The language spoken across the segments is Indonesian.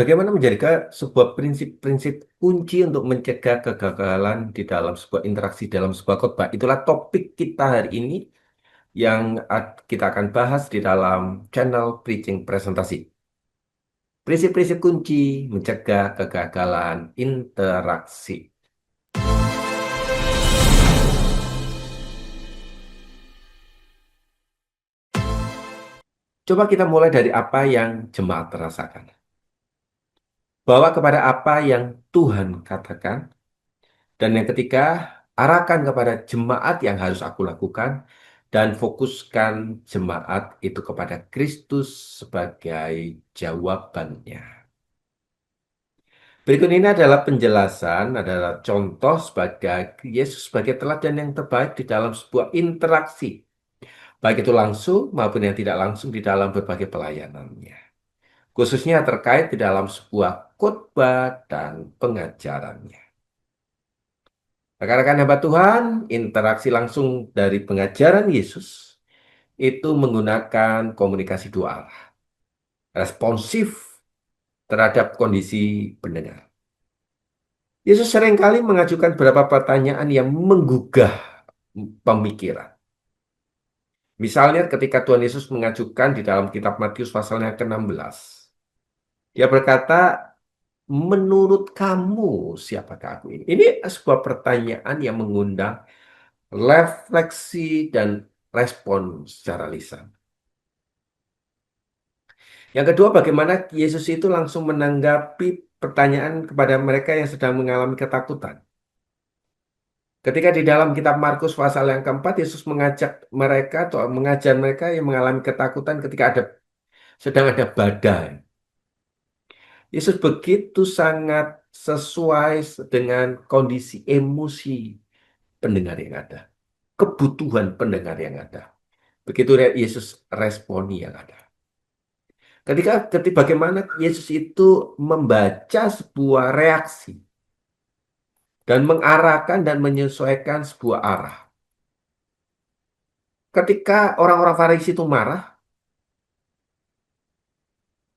Bagaimana menjaga sebuah prinsip-prinsip kunci untuk mencegah kegagalan di dalam sebuah interaksi dalam sebuah khotbah. Itulah topik kita hari ini yang kita akan bahas di dalam channel Preaching Presentasi. Prinsip-prinsip kunci mencegah kegagalan interaksi. Coba kita mulai dari apa yang jemaat rasakan. Bawa kepada apa yang Tuhan katakan. Dan yang ketiga, arahkan kepada jemaat yang harus aku lakukan dan fokuskan jemaat itu kepada Kristus sebagai jawabannya. Berikut ini adalah penjelasan, adalah contoh sebagai Yesus sebagai teladan yang terbaik di dalam sebuah interaksi, baik itu langsung maupun yang tidak langsung di dalam berbagai pelayanannya. Khususnya terkait di dalam sebuah khotbah dan pengajarannya. Rekan-rekan hamba Tuhan, interaksi langsung dari pengajaran Yesus itu menggunakan komunikasi dua arah, responsif terhadap kondisi pendengar. Yesus seringkali mengajukan beberapa pertanyaan yang menggugah pemikiran. Misalnya ketika Tuhan Yesus mengajukan di dalam kitab Matius pasalnya ke-16. Dia berkata, menurut kamu siapakah aku ini? Ini sebuah pertanyaan yang mengundang refleksi dan respon secara lisan. Yang kedua, bagaimana Yesus itu langsung menanggapi pertanyaan kepada mereka yang sedang mengalami ketakutan. Ketika di dalam kitab Markus pasal yang keempat, Yesus mengajak mereka atau mengajar mereka yang mengalami ketakutan ketika sedang ada badai. Yesus begitu sangat sesuai dengan kondisi emosi pendengar yang ada, kebutuhan pendengar yang ada. Begitu Yesus responi yang ada. Ketika bagaimana Yesus itu membaca sebuah reaksi dan mengarahkan dan menyesuaikan sebuah arah. Ketika orang-orang Farisi itu marah,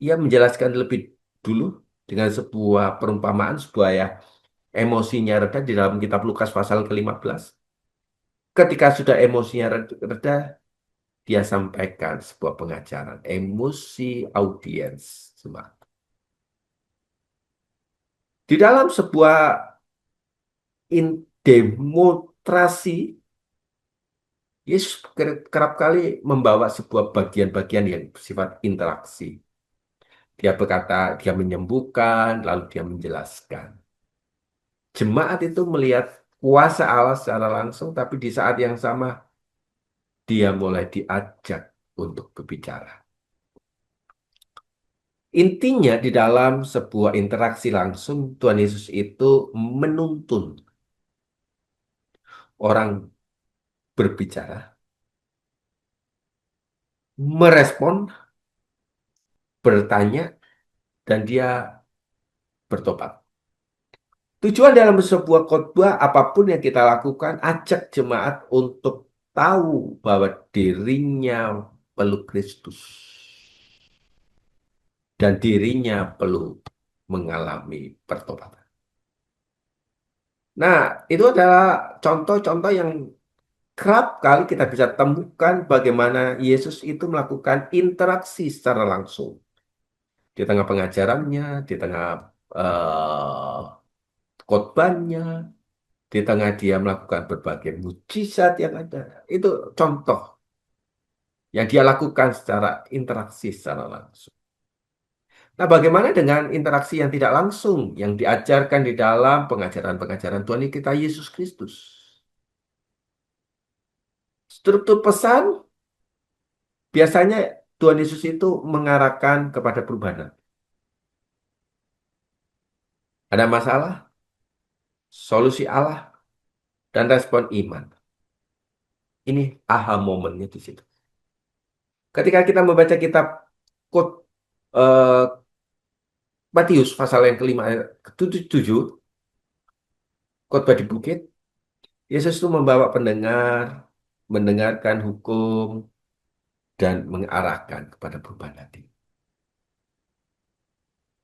ia menjelaskan lebih dulu dengan sebuah perumpamaan, sebuah ya emosinya reda di dalam kitab Lukas pasal ke-15. Ketika sudah emosinya reda, dia sampaikan sebuah pengajaran, emosi audiens. Di dalam sebuah demonstrasi, Yesus kerap kali membawa sebuah bagian-bagian yang bersifat interaksi. Dia berkata, dia menyembuhkan, lalu dia menjelaskan. Jemaat itu melihat kuasa Allah secara langsung, tapi di saat yang sama dia mulai diajak untuk berbicara. Intinya di dalam sebuah interaksi langsung, Tuhan Yesus itu menuntun orang berbicara, merespon, bertanya, dan dia bertobat. Tujuan dalam sebuah khotbah apapun yang kita lakukan, ajak jemaat untuk tahu bahwa dirinya perlu Kristus dan dirinya perlu mengalami pertobatan. Nah, itu adalah contoh-contoh yang kerap kali kita bisa temukan bagaimana Yesus itu melakukan interaksi secara langsung di tengah pengajarannya, di tengah eh, khotbahnya, di tengah dia melakukan berbagai mujizat yang ada. Itu contoh yang dia lakukan secara interaksi secara langsung. Nah, bagaimana dengan interaksi yang tidak langsung yang diajarkan di dalam pengajaran-pengajaran Tuhan kita Yesus Kristus? Struktur pesan biasanya Tuhan Yesus itu mengarahkan kepada perubahan. Ada masalah, solusi Allah, dan respon iman. Ini aha momennya di situ. Ketika kita membaca kitab Kut, eh, Matius pasal yang kelima ayat ke-7, khotbah di bukit, Yesus itu membawa pendengar, mendengarkan hukum, dan mengarahkan kepada perubahan hati.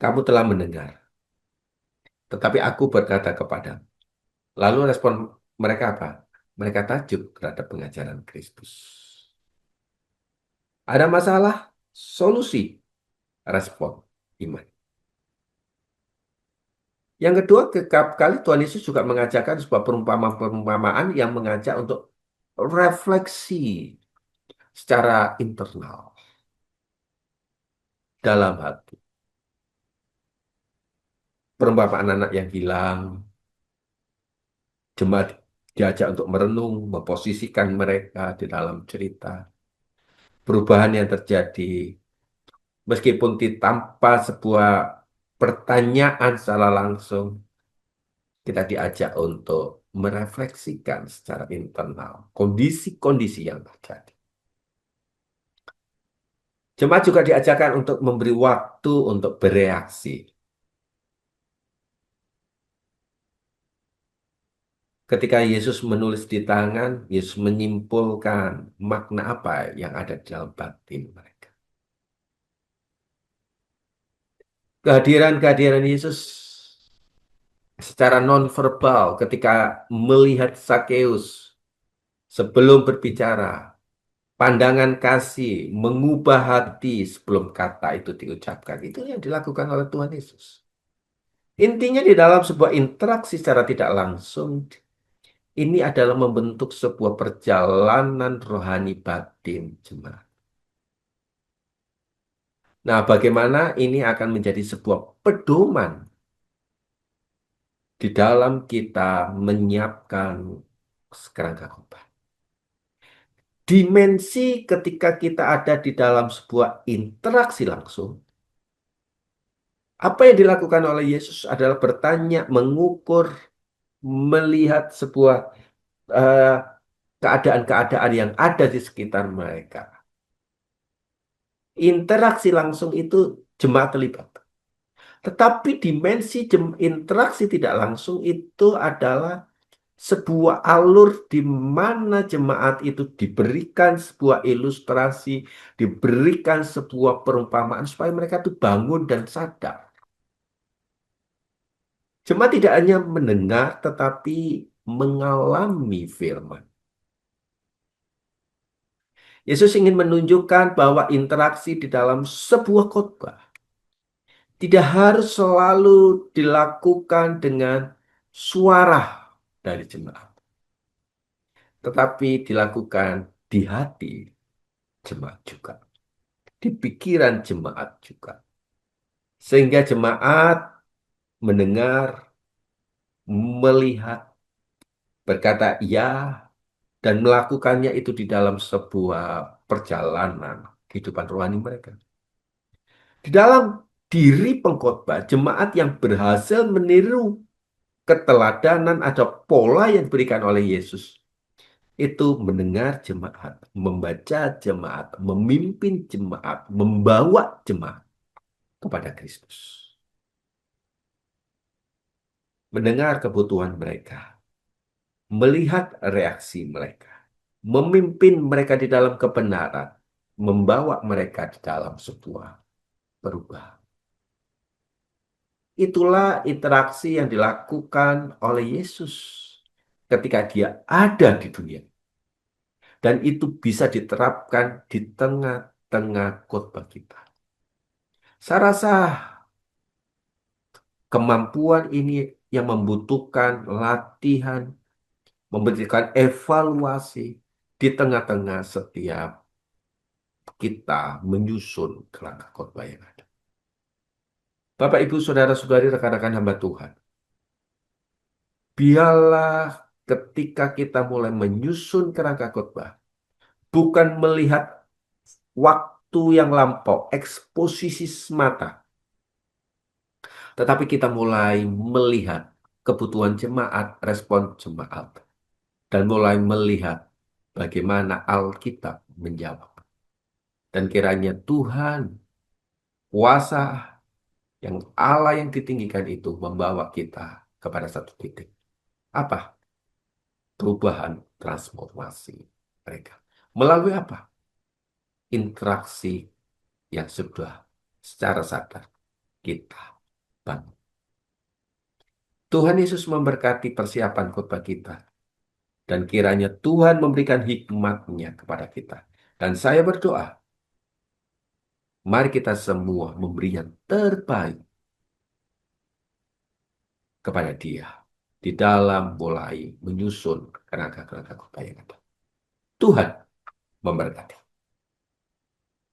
kamu telah mendengar, tetapi aku berkata kepadamu. Lalu respon mereka apa? Mereka takjub terhadap pengajaran Kristus. Ada masalah, solusi, respon, iman. Yang kedua, kali Tuhan Yesus juga mengajarkan sebuah perumpamaan-perumpamaan yang mengajak untuk refleksi secara internal dalam hati. Perumpamaan anak yang hilang, jemaat diajak untuk merenung, memposisikan mereka di dalam cerita. Perubahan yang terjadi, meskipun tanpa sebuah pertanyaan secara langsung, kita diajak untuk merefleksikan secara internal kondisi-kondisi yang terjadi. Jemaat juga diajarkan untuk memberi waktu untuk bereaksi. Ketika Yesus menulis di tangan, Yesus menyimpulkan makna apa yang ada di dalam batin mereka. Kehadiran-kehadiran Yesus secara nonverbal ketika melihat Sakeus sebelum berbicara, pandangan kasih mengubah hati sebelum kata itu diucapkan. Itu yang dilakukan oleh Tuhan Yesus. Intinya di dalam sebuah interaksi secara tidak langsung, ini adalah membentuk sebuah perjalanan rohani batin jemaat. Nah, bagaimana ini akan menjadi sebuah pedoman di dalam kita menyiapkan kerangka khotbah. Dimensi ketika kita ada di dalam sebuah interaksi langsung, apa yang dilakukan oleh Yesus adalah bertanya, mengukur, melihat sebuah eh, keadaan-keadaan yang ada di sekitar mereka. Interaksi langsung itu jemaat terlibat. Tetapi dimensi interaksi tidak langsung itu adalah sebuah alur di mana jemaat itu diberikan sebuah ilustrasi, diberikan sebuah perumpamaan supaya mereka itu bangun dan sadar. Jemaat tidak hanya mendengar tetapi mengalami firman. Yesus ingin menunjukkan bahwa interaksi di dalam sebuah khotbah tidak harus selalu dilakukan dengan suara dari jemaat, tetapi dilakukan di hati jemaat juga, di pikiran jemaat juga. Sehingga jemaat mendengar, melihat, berkata ya, dan melakukannya itu di dalam sebuah perjalanan kehidupan rohani mereka. Di dalam diri pengkhotbah, jemaat yang berhasil meniru keteladanan atau pola yang diberikan oleh Yesus itu mendengar jemaat, membaca jemaat, memimpin jemaat, membawa jemaat kepada Kristus. Mendengar kebutuhan mereka, melihat reaksi mereka, memimpin mereka di dalam kebenaran, membawa mereka di dalam sebuah perubahan. Itulah interaksi yang dilakukan oleh Yesus ketika dia ada di dunia. Dan itu bisa diterapkan di tengah-tengah khotbah kita. Saya rasa kemampuan ini yang membutuhkan latihan, membutuhkan evaluasi di tengah-tengah setiap kita menyusun kerangka khotbah yang ada. Bapak, Ibu, Saudara-saudari, rekan-rekan hamba Tuhan. Biarlah ketika kita mulai menyusun kerangka khotbah, bukan melihat waktu yang lampau, eksposisi semata, tetapi kita mulai melihat kebutuhan jemaat, respon jemaat, dan mulai melihat bagaimana Alkitab menjawab. Dan kiranya Tuhan, kuasa yang Allah yang ditinggikan itu membawa kita kepada satu titik. Apa? Perubahan transformasi mereka. Melalui apa? Interaksi yang sudah secara sadar kita bangun. Tuhan Yesus memberkati persiapan khotbah kita. Dan kiranya Tuhan memberikan hikmat-Nya kepada kita. Dan saya berdoa, mari kita semua memberi yang terbaik kepada Dia di dalam mulai menyusun kerangka-kerangka khotbah yang ada. Tuhan memberkati.